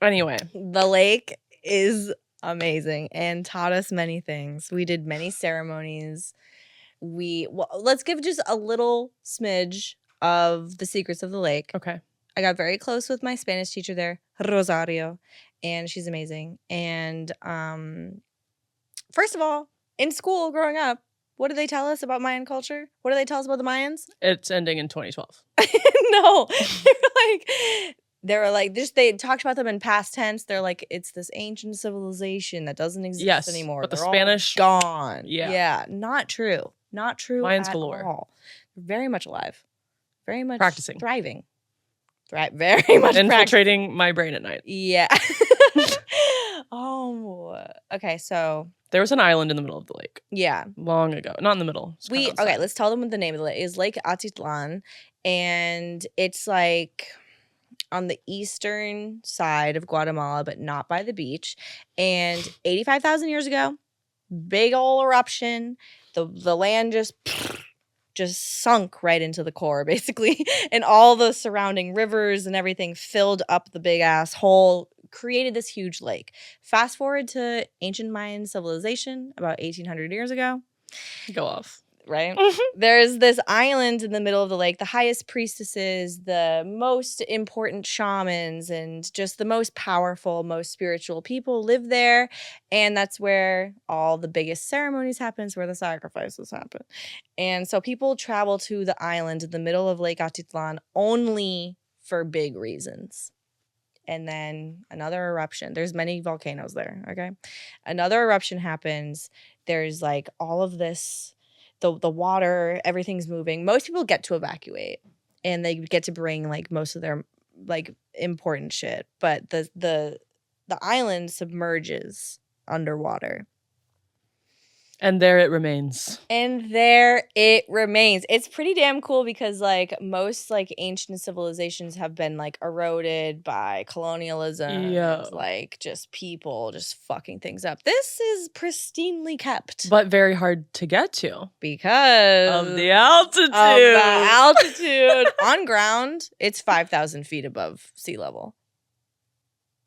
Anyway. The lake is amazing and taught us many things. We did many ceremonies. Let's give just a little smidge of the secrets of the lake. Okay. I got very close with my Spanish teacher there, Rosario, and she's amazing. And first of all, in school growing up, what did they tell us about Mayan culture? What do they tell us about the Mayans? It's ending in 2012. No. They talked about them in past tense. They're like, it's this ancient civilization that doesn't exist anymore. But the They're Spanish all gone. Yeah. Yeah. Not true. Not true. Mayans at galore. all. Very much alive. Very much Practicing. Thriving. Very much infiltrating my brain at night. Yeah. Okay, so there was an island in the middle of the lake. Yeah. Long ago. Not in the middle. Okay, let's tell them what the name of the lake is. Lake Atitlan, and it's like on the eastern side of Guatemala, but not by the beach. And 85,000 years ago, big ol' eruption. The land just sunk right into the core, basically. And all the surrounding rivers and everything filled up the big ass hole, created this huge lake. Fast forward to ancient Mayan civilization about 1,800 years ago. Go off. Right? There's this island in the middle of the lake. The highest priestesses, the most important shamans, and just the most powerful, most spiritual people live there. And that's where all the biggest ceremonies happen, where the sacrifices happen. And so people travel to the island in the middle of Lake Atitlan only for big reasons. And then another eruption. There's many volcanoes there, okay? Another eruption happens. There's like all of this, the water, everything's moving. Most people get to evacuate and they get to bring like most of their like important shit. But the island submerges underwater. And there it remains. And there it remains. It's pretty damn cool because like most like ancient civilizations have been like eroded by colonialism. Yeah. And, like just people just fucking things up. This is pristinely kept. But very hard to get to. Because Of the altitude. of the altitude. On ground, it's 5,000 feet above sea level.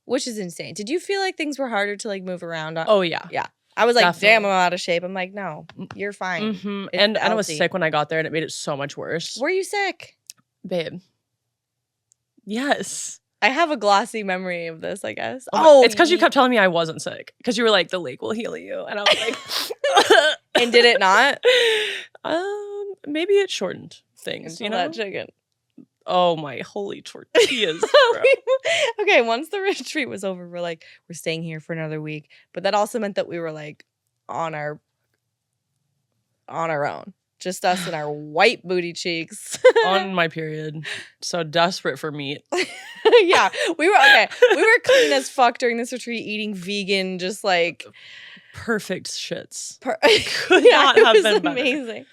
Which is insane. Did you feel like things were harder to like move around? Oh, yeah. Yeah. I was like, Definitely. damn, I'm out of shape. I'm like, no, you're fine. Mhm. It's And I was healthy. sick when I got there, and it made it so much worse. Were you sick? Babe. Yes. I have a glossy memory of this, I guess. It's because you kept telling me I wasn't sick. Because you were like, the lake will heal you. And I was like... And did it not? Maybe it shortened things, you know? That chicken. Oh, my holy tortillas, bro. Okay, once the retreat was over, we're staying here for another week. But that also meant that we were like on our own. Just us and our white booty cheeks. On my period. So desperate for meat. Yeah, we were clean as fuck during this retreat, eating vegan, just like Perfect shits. could not have it was been better. amazing.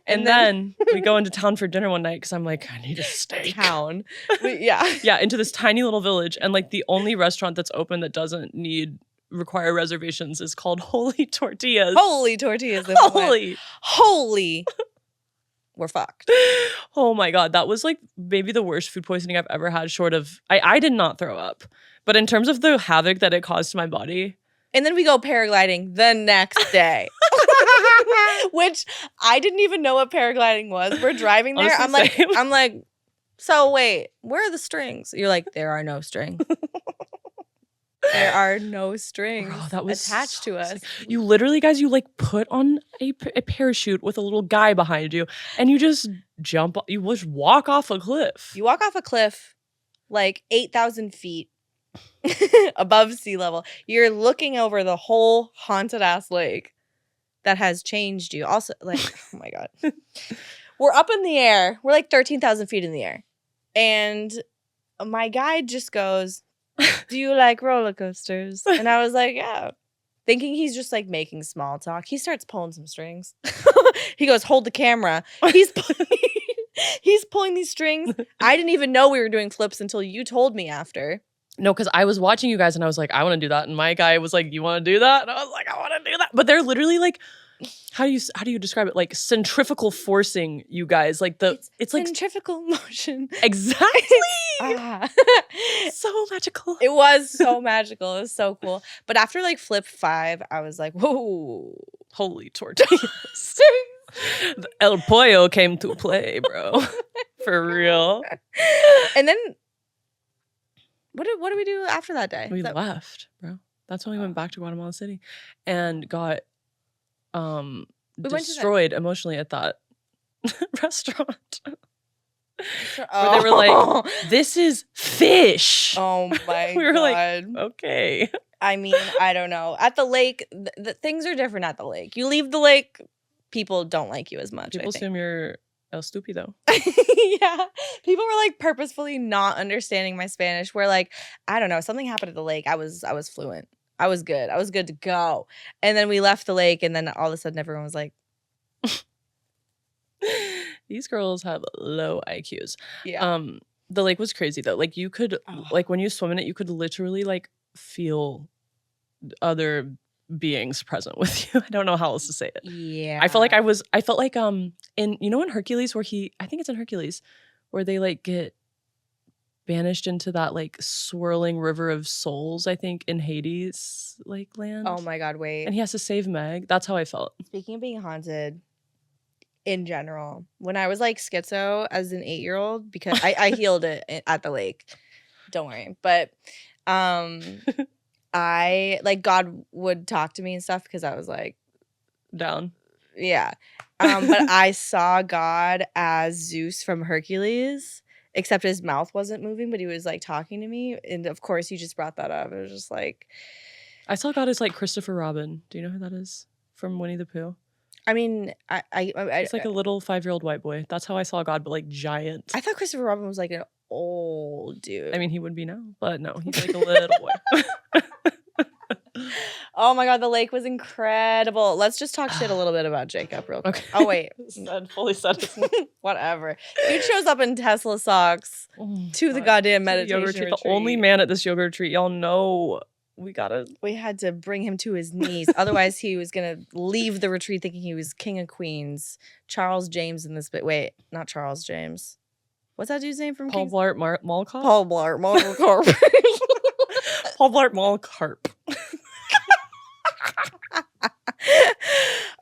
And then we go into town for dinner one night because I'm like, I need a steak. Town, yeah. Yeah, into this tiny little village. And like the only restaurant that's open that doesn't require reservations is called Holy Tortillas. Holy tortillas! Holy. We're fucked. Oh my God. That was like maybe the worst food poisoning I've ever had, short of I did not throw up. But in terms of the havoc that it caused to my body. And then we go paragliding the next day. Which I didn't even know what paragliding was. We're driving there. Honestly, I'm like, so wait, where are the strings? You're like, there are no strings. There are no strings Bro, that was attached so to us. sick. You literally, guys, you like put on a parachute with a little guy behind you and you just you just walk off a cliff. You walk off a cliff like 8,000 feet above sea level. You're looking over the whole haunted ass lake that has changed you. Also, like, oh my God. We're up in the air. We're like 13,000 feet in the air. And my guide just goes, do you like roller coasters? And I was like, yeah. Thinking he's just like making small talk. He starts pulling some strings. He goes, hold the camera. He's pulling these strings. I didn't even know we were doing flips until you told me after. No, because I was watching you guys and I was like, I want to do that. And my guy was like, you want to do that? And I was like, I want to do that. But they're literally like, how do you describe it? Like centrifugal forcing you guys. Like it's like centrifugal motion. Exactly. Ah. So magical. It was so magical. It was so cool. But after like flip 5, I was like, whoa. Holy tortillas. El pollo came to play, bro. For real. And then what did we do after that day? We left, bro. That's when we went back to Guatemala City and got destroyed emotionally at that restaurant. Where they were like, this is fish. Oh my We were God. like, okay. I mean, I don't know. At the lake, the things are different at the lake. You leave the lake, people don't like you as much. People I think. assume you're El Stupido. Yeah. People were like purposefully not understanding my Spanish. Where like, I don't know, something happened at the lake. I was fluent. I was good. I was good to go. And then we left the lake and then all of a sudden everyone was like, These girls have low IQs. yeah. The lake was crazy though. Like you could like when you swim in it, you could literally like feel other beings present with you. I don't know how else to say it. Yeah. I felt like in in Hercules where I think it's in Hercules where they like get banished into that like swirling river of souls, I think in Hades like land. Oh my God, wait. And he has to save Meg. That's how I felt. Speaking of being haunted, in general, when I was like schizo as an 8-year-old, because I healed it at the lake. Don't worry. But I like God would talk to me and stuff because I was like Down. yeah. But I saw God as Zeus from Hercules except his mouth wasn't moving, but he was like talking to me. And of course, you just brought that up. It was just like, I saw God as like Christopher Robin. Do you know who that is from Winnie the Pooh? I mean, It's like a little 5-year-old white boy. That's how I saw God, but like giant. I thought Christopher Robin was like an old dude. I mean, he would be now, but no, he's like a little boy. Oh my God, the lake was incredible. Let's just talk shit a little bit about Jacob real quick. Okay. Oh, wait. Fully said. Whatever. Dude shows up in Tesla socks to the goddamn meditation yoga retreat. The only man at this yoga retreat, y'all know we had to bring him to his knees. Otherwise, he was going to leave the retreat thinking he was king of queens. Charles James in this bit. Wait, not Charles James. What's that dude's name from Paul King's? Blart Mallcarp? Paul Blart Mallcarp. Paul Blart Mallcarp.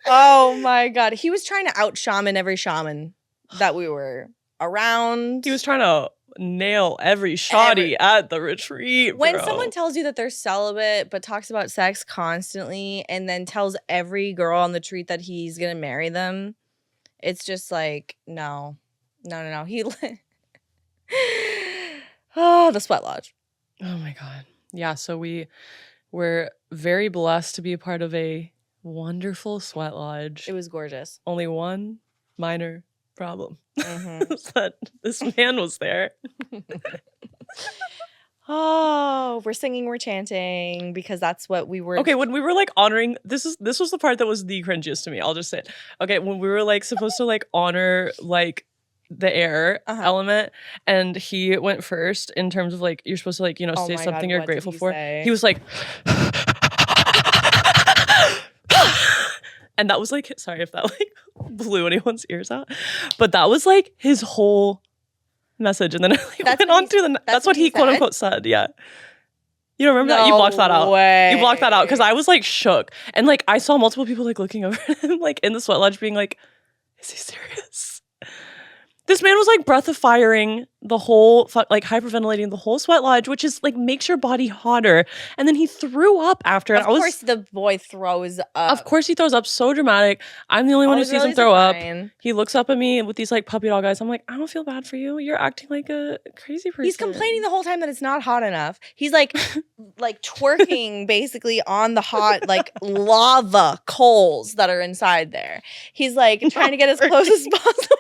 Oh my God. He was trying to out shaman every shaman that we were around. He was trying to nail every shoddy at the retreat. When bro. someone tells you that they're celibate but talks about sex constantly and then tells every girl on the retreat that he's gonna marry them, it's just like, no. He oh, the sweat lodge. Oh my God. Yeah, so we're very blessed to be a part of a wonderful sweat lodge. It was gorgeous. Only one minor problem. Mhm. is that this man was there. Oh, we're singing, we're chanting because that's what we were. Okay, when we were like honoring, this was the part that was the cringiest to me. I'll just say it. Okay, when we were like supposed to like honor like the air element, and he went first in terms of like you're supposed to like, you know, Oh say my something God, you're what did grateful he for. say? He was like and that was like, sorry if that like blew anyone's ears out, but that was like his whole message. And then he That's went what on he- to the that's that's what what he he quote said? unquote said. Yeah. You don't remember that? You blocked that out. way. You blocked that out because I was like shook. And like I saw multiple people like looking over at him like in the sweat lodge being like, is he serious? This man was like breath of firing the whole, like hyperventilating the whole sweat lodge, which is like makes your body hotter. And then he threw up after. Of course, the boy throws up. Of course he throws up, so dramatic. I'm the only one who sees him throw up. He looks up at me with these like puppy dog eyes. I'm like, I don't feel bad for you. You're acting like a crazy person. He's complaining the whole time that it's not hot enough. He's like, like twerking basically on the hot like lava coals that are inside there. He's like trying to get as close as possible.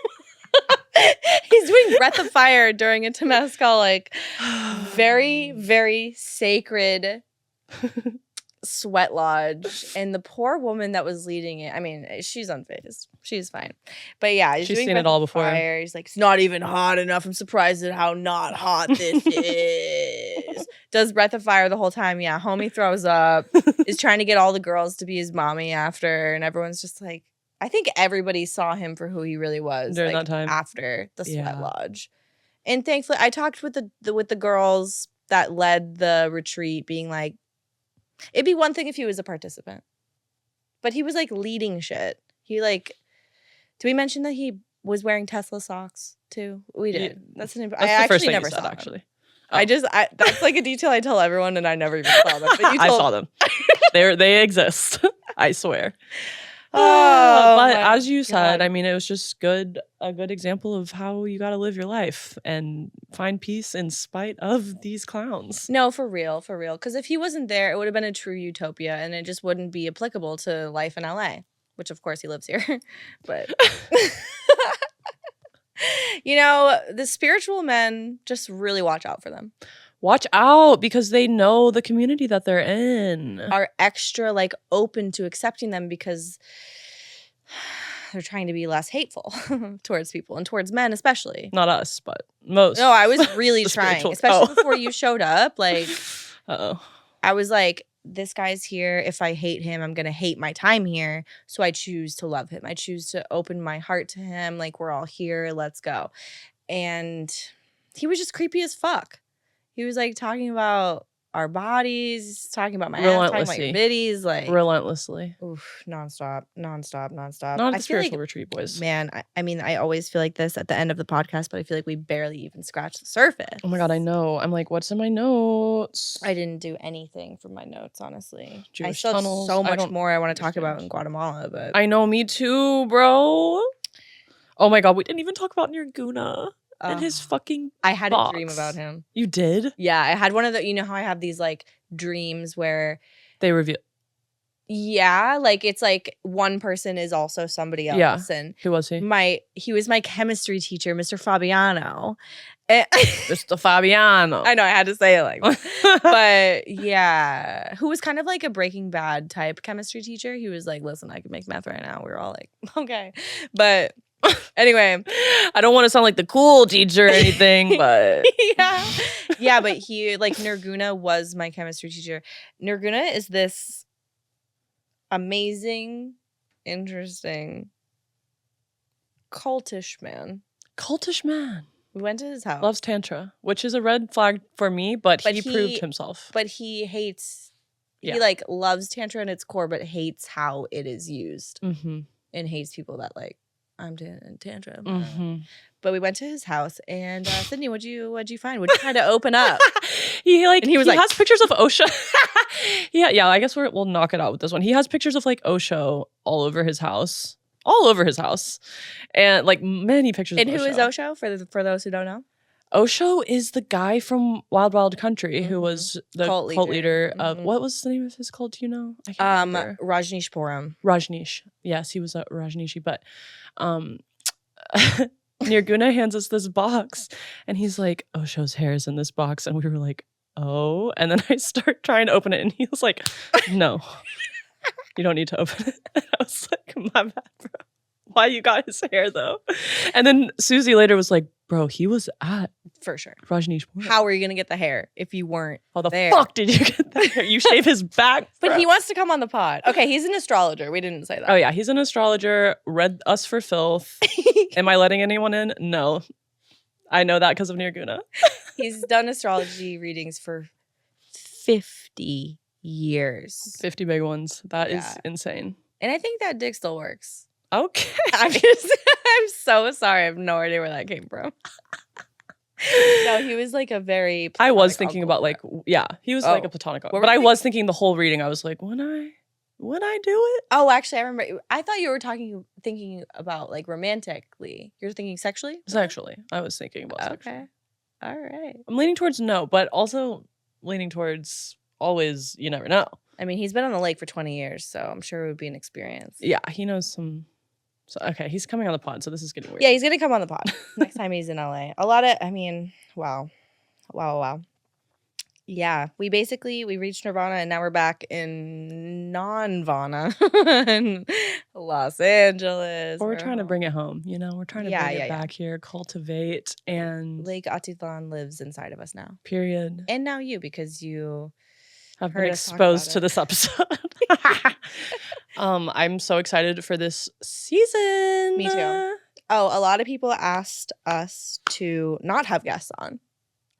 He's doing breath of fire during a Temescal, like very, very sacred sweat lodge. And the poor woman that was leading it, I mean, she's unfazed. She's fine. But yeah, he's She's doing seen it breath all of before. fire. He's like, it's not even hot enough. I'm surprised at how not hot this is. Does breath of fire the whole time. Yeah, homie throws up. Is trying to get all the girls to be his mommy after. And everyone's just like, I think everybody saw him for who he really was during like, that time after the sweat Yeah. lodge. And thankfully, I talked with the girls that led the retreat, being like, it'd be one thing if he was a participant, but he was like leading shit. He like, did we mention that he was wearing Tesla socks too? We did. Yeah. That's an. That's I the actually first thing never you said, saw him. actually. That's like a detail I tell everyone, and I never even saw them. But you I told, saw them. They exist. I swear. Oh, but my as you said, God. I mean, it was just a good example of how you got to live your life and find peace in spite of these clowns. No, for real. Because if he wasn't there, it would have been a true utopia, and it just wouldn't be applicable to life in LA, which of course he lives here. But you know, the spiritual men, just really watch out for them. Watch out because they know the community that they're in. Are extra like open to accepting them because they're trying to be less hateful towards people and towards men especially. Not us, but most. No, I was really The trying, spiritual- especially oh. before you showed up. Like, Uh-oh. I was like, this guy's here. If I hate him, I'm going to hate my time here. So I choose to love him. I choose to open my heart to him. Like, we're all here. Let's go. And he was just creepy as fuck. He was like talking about our bodies, talking about my ass, talking about your Relentlessly. bitties, like Relentlessly. oof, nonstop. Not at the I feel spiritual like, retreat, boys. man, I mean, I always feel like this at the end of the podcast, but I feel like we barely even scratched the surface. Oh my God, I know. I'm like, what's in my notes? I didn't do anything from my notes, honestly. I Jewish still have tunnels. so I much don't more I want to talk about understand. in Guatemala, but I know, me too, bro. Oh my God, we didn't even talk about Nirguna. And his fucking I had a dream box. about him. You did? Yeah, I had one of the, you know how I have these like dreams where, They reveal. yeah, like it's like one person is also somebody else. Yeah. And Who was he? he was my chemistry teacher, Mr. Fabiano. And- Mr. Fabiano. I know I had to say it like that. But yeah, who was kind of like a Breaking Bad type chemistry teacher. He was like, listen, I can make meth right now. We were all like, okay. But anyway. I don't want to sound like the cool teacher or anything, but yeah, but he, like, Nirguna was my chemistry teacher. Nirguna is this amazing, interesting, cultish man. cultish man. We went to his house. Loves Tantra, which is a red flag for me, but he he- proved himself. But he hates, Yeah. he like loves Tantra in its core, but hates how it is used Mm-hmm. and hates people that like, I'm doing Tantra. Mm-hmm. But we went to his house and Sydney, what'd you find? What'd you try to open up? he And he was like- has pictures of Osho. yeah. I guess we'll knock it out with this one. He has pictures of like Osho all over his house, and like many pictures. And of who is Osho for those who don't know? Osho is the guy from Wild Wild Country who was the Cult cult leader. leader of Mhm. what was the name of his cult? Do you know? I can't remember. Rajneeshpuram. Rajneesh. Yes, he was a Rajneeshi, but Nirguna hands us this box and he's like, Osho's hair is in this box. And we were like, oh. And then I start trying to open it and he was like, no, you don't need to open it. And I was like, my bad, bro. Why you got his hair though? And then Susie later was like, bro, he was at For sure. Rajneesh. How are you going to get the hair if you weren't? How the there? fuck did you get that hair? You shave his back? But bro. he wants to come on the pod. Okay, he's an astrologer. We didn't say that. Oh yeah, he's an astrologer, read us for filth. Am I letting anyone in? No. I know that because of Nirguna. He's done astrology readings for 50 years. 50 big ones. That is Yeah. insane. And I think that dick still works. Okay. I'm so sorry. I have no idea where that came from. No, he was like a very I was platonic thinking uncle. about like, yeah, he was like Oh. a platonic. What But were I you was thinking the whole reading, I was like, would I do it? Oh, actually, I remember. I thought you were thinking about like romantically. You're thinking sexually? Sexually. I was thinking about Okay. sexually. All right. I'm leaning towards no, but also leaning towards always, you never know. I mean, he's been on the lake for 20 years, so I'm sure it would be an experience. Yeah, he knows some. So, okay, he's coming on the pod, so this is getting weird. Yeah, he's going to come on the pod next time he's in LA. Wow. Yeah, we reached Nirvana and now we're back in non-Vana in Los Angeles. But we're trying to bring it home, you know? We're trying to bring it yeah. back here, cultivate, and Lake Atitlan lives inside of us now. period. And now you, because you Have heard been us talk exposed about to it. this episode. I'm so excited for this season. Me too. Oh, a lot of people asked us to not have guests on.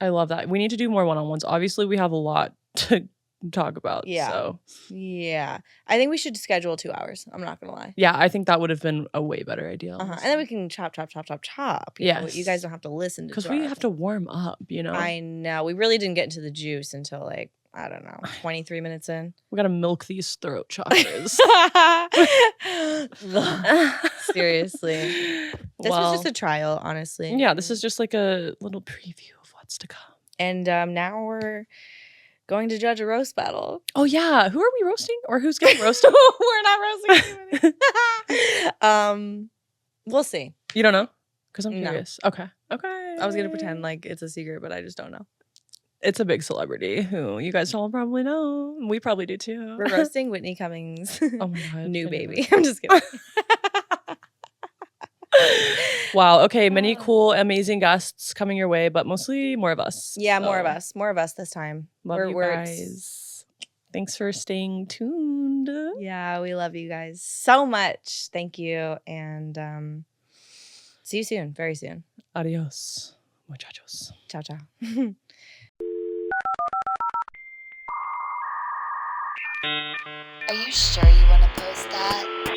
I love that. We need to do more one-on-ones. Obviously, we have a lot to talk about. Yeah. So, Yeah. I think we should schedule 2 hours. I'm not going to lie. yeah, I think that would have been a way better idea. And then we can chop. You know, you Yes. guys don't have to listen to Because 2 we hours. have to warm up, you know? I know. We really didn't get into the juice until like, I don't know, 23 minutes in. We got to milk these throat chakras. Seriously. This was just a trial, honestly. Yeah, this is just like a little preview of what's to come. And now we're going to judge a roast battle. Oh, yeah. Who are we roasting? Or who's getting roasted? We're not roasting anybody. We'll see. You don't know? Because I'm No. curious. Okay. I was going to pretend like it's a secret, but I just don't know. It's a big celebrity who you guys all probably know. We probably do too. We're roasting Whitney Cummings' Oh my God. new anyway. baby. I'm just kidding. Wow. Okay. Many cool, amazing guests coming your way, but mostly more of us. Yeah, more of So, us. More of us this time. Love We're- you we're- guys. Thanks for staying tuned. Yeah, we love you guys so much. Thank you. And see you soon. Very soon. Adios, muchachos. Ciao, ciao. Are you sure you want to post that?